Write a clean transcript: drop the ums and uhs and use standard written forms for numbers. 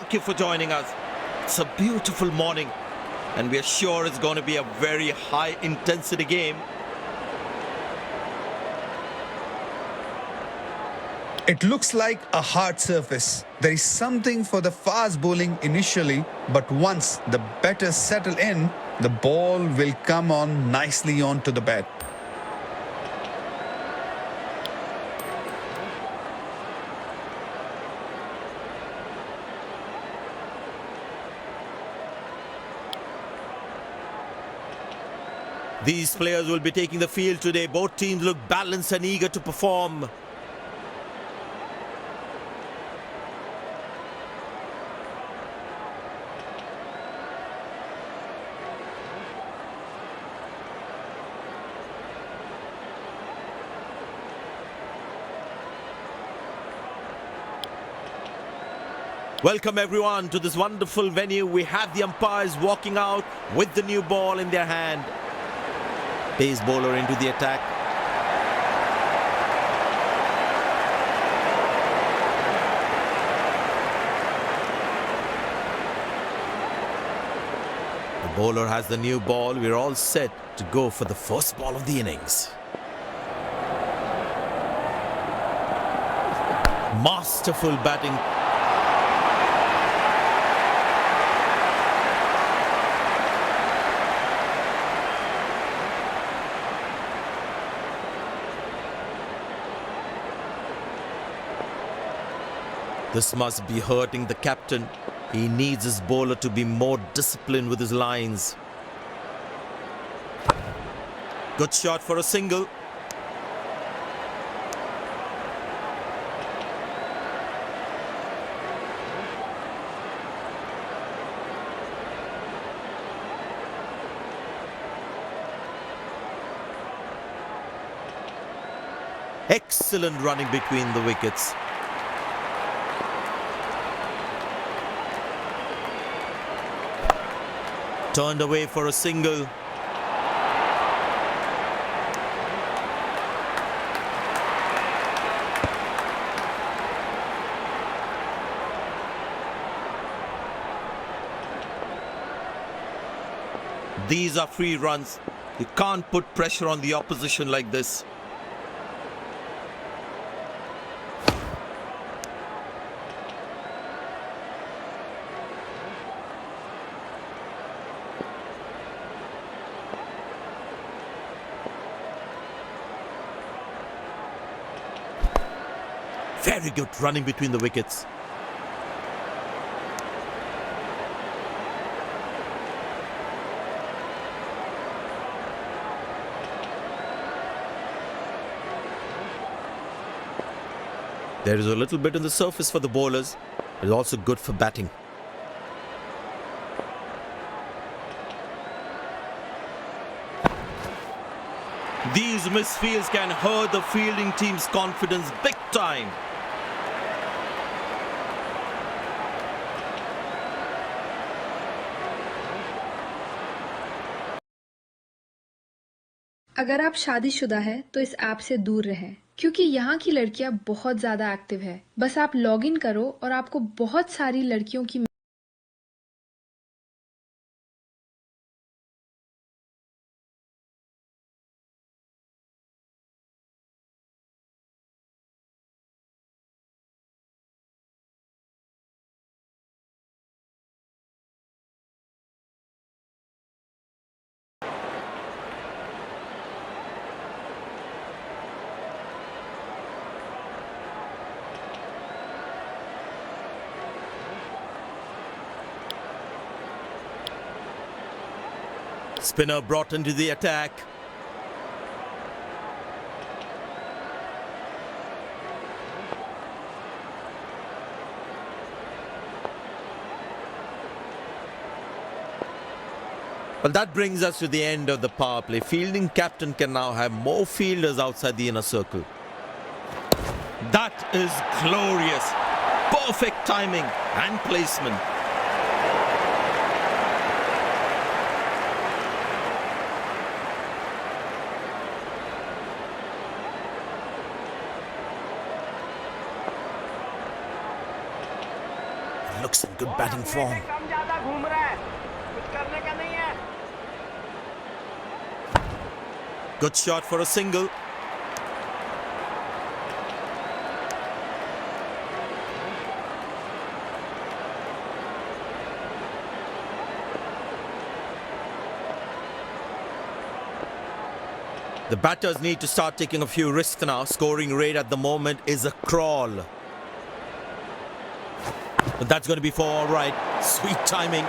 thank you for joining us. It's a beautiful morning, and we are sure it's going to be a very high intensity game. It looks like a hard surface. There is something for the fast bowling initially, but once the batters settle in, the ball will come on nicely onto the bat. These players will be taking the field today. Both teams look balanced and eager to perform. Welcome everyone to this wonderful venue. We have the umpires walking out with the new ball in their hand. Pace bowler into the attack. The bowler has the new ball. We're all set to go for the first ball of the innings. Masterful batting. This must be hurting the captain. He needs his bowler to be more disciplined with his lines. Good shot for a single. Excellent running between the wickets. Turned away for a single. These are free runs. You can't put pressure on the opposition like this. Very good running between the wickets. There is a little bit on the surface for the bowlers. It is also good for batting. These misfields can hurt the fielding team's confidence big time. अगर आप शादीशुदा हैं तो इस app से दूर रहें क्योंकि यहाँ की लड़कियाँ बहुत ज़्यादा एक्टिव है। बस आप लॉग इन करो और आपको बहुत सारी लड़कियों की Spinner brought into the attack. Well, that brings us to the end of the power play. Fielding captain can now have more fielders outside the inner circle. That is glorious. Perfect timing and placement. looks in good batting form. कम ज्यादा घूम रहा है, कुछ करने का नहीं है. Good shot for a single. The batters need to start taking a few risks now. Scoring rate at the moment is a crawl. But that's going to be for all right. Sweet timing.